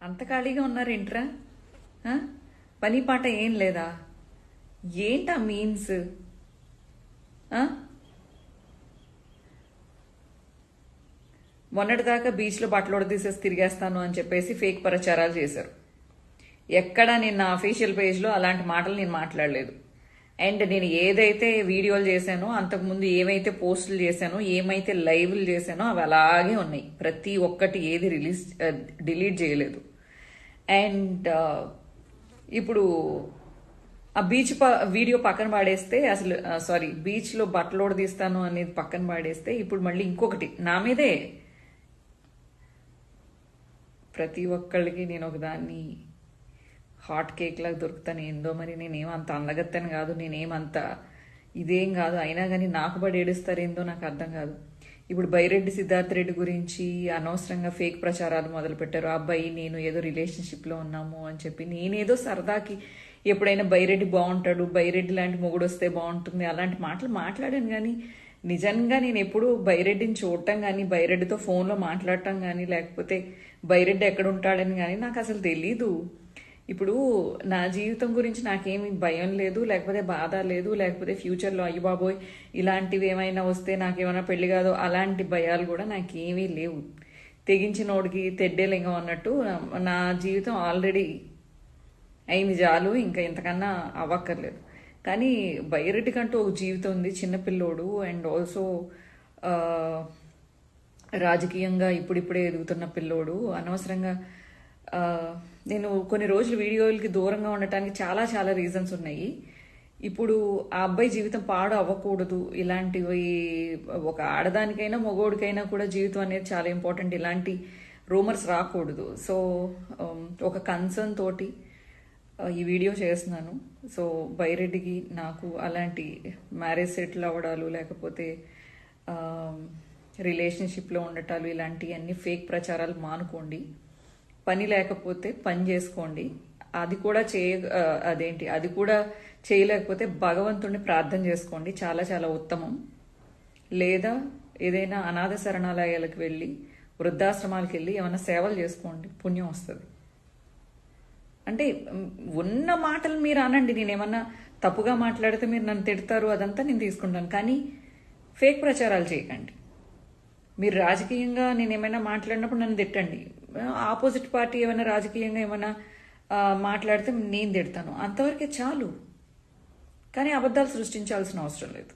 అంత ఖాళీగా ఉన్నారేంట్రా? ఆ? పని పాట ఏం లేదా? ఏంటా మీన్స్? మొన్నటిదాకా బీచ్లో బట్టలు తీసేసి తిరిగేస్తాను అని చెప్పేసి ఫేక్ ప్రచారాలు చేశారు. ఎక్కడా నేను నా అఫీషియల్ పేజ్లో అలాంటి మాటలు నేను మాట్లాడలేదు. అండ్ నేను ఏదైతే వీడియోలు చేశానో, అంతకుముందు ఏమైతే పోస్టులు చేశానో, ఏమైతే లైవ్లు చేశానో అవి అలాగే ఉన్నాయి. ప్రతి ఒక్కటి ఏది డిలీట్ చేయలేదు. అండ్ ఇప్పుడు ఆ వీడియో పక్కన పాడేస్తే, అసలు సారీ, బీచ్లో బట్టలోడు తీస్తాను అనేది పక్కన పాడేస్తే, ఇప్పుడు మళ్ళీ ఇంకొకటి నా మీదే. ప్రతి ఒక్కళ్ళకి నేను ఒకదాన్ని హాట్ కేక్ లాగా దొరుకుతాను. ఏందో మరి నేనేమంత అందగత్తని కాదు, నేనేమంత ఇదేం కాదు. అయినా కానీ నాకు పడి ఏడుస్తారేందో నాకు అర్థం కాదు. ఇప్పుడు బైరెడ్డి సిద్ధార్థ్ రెడ్డి గురించి అనవసరంగా ఫేక్ ప్రచారాలు మొదలుపెట్టారు. ఆ అబ్బాయి నేను ఏదో రిలేషన్షిప్లో ఉన్నాము అని చెప్పి, నేనేదో సరదాకి ఎప్పుడైనా బైరెడ్డి బాగుంటాడు, బైరెడ్డి లాంటి మొగుడు వస్తే బాగుంటుంది అలాంటి మాటలు మాట్లాడాను. కానీ నిజంగా నేను ఎప్పుడు బైరెడ్డిని చూడటం కానీ, బైరెడ్డితో ఫోన్లో మాట్లాడటం కానీ, లేకపోతే బైరెడ్డి ఎక్కడ ఉంటాడని కానీ నాకు అసలు తెలీదు. ఇప్పుడు నా జీవితం గురించి నాకేమీ భయం లేదు, లేకపోతే బాధ లేదు, లేకపోతే ఫ్యూచర్లో అయ్యి బాబోయ్ ఇలాంటివి ఏమైనా వస్తే నాకేమైనా పెళ్లి కాదో అలాంటి భయాలు కూడా నాకేమీ లేవు. తెగించినోడికి తెడ్డేలింగం అన్నట్టు నా జీవితం ఆల్రెడీ అయింది చాలు, ఇంకా ఇంతకన్నా అవ్వక్కర్లేదు. కానీ బైరెడ్డికంటూ ఒక జీవితం ఉంది, చిన్నపిల్లోడు. అండ్ ఆల్సో రాజకీయంగా ఇప్పుడిప్పుడే ఎదుగుతున్న పిల్లోడు. అనవసరంగా నేను కొన్ని రోజులు వీడియోలకి దూరంగా ఉండటానికి చాలా చాలా రీజన్స్ ఉన్నాయి. ఇప్పుడు ఆ అబ్బాయి జీవితం పాడు అవ్వకూడదు. ఇలాంటివి ఒక ఆడదానికైనా మగోడికైనా కూడా జీవితం అనేది చాలా ఇంపార్టెంట్. ఇలాంటి రూమర్స్ రాకూడదు. సో ఒక కన్సర్న్ తోటి ఈ వీడియో చేస్తున్నాను. సో బైరెడ్డికి నాకు అలాంటి మ్యారేజ్ సెటిల్ అవ్వడాలు, లేకపోతే రిలేషన్షిప్లో ఉండటాలు, ఇలాంటివన్నీ ఫేక్ ప్రచారాలు మానుకోండి. పని లేకపోతే పని చేసుకోండి. అది కూడా అది కూడా చేయలేకపోతే భగవంతుడిని ప్రార్థన చేసుకోండి, చాలా చాలా ఉత్తమం. లేదా ఏదైనా అనాథ శరణాలయాలకు వెళ్ళి, వృద్ధాశ్రమాలకు వెళ్ళి ఏమైనా సేవలు చేసుకోండి, పుణ్యం వస్తుంది. అంటే ఉన్న మాటలు మీరు అనండి. నేనేమన్నా తప్పుగా మాట్లాడితే మీరు నన్ను తిడతారు, అదంతా నేను తీసుకుంటాను. కానీ ఫేక్ ప్రచారాలు చేయకండి. మీరు రాజకీయంగా నేను ఏమైనా మాట్లాడినప్పుడు నన్ను తిట్టండి. ఆపోజిట్ పార్టీ ఏమైనా రాజకీయంగా ఏమైనా మాట్లాడితే నేను తిడతాను, అంతవరకే చాలు. కానీ అబద్ధాలు సృష్టించాల్సిన అవసరం లేదు.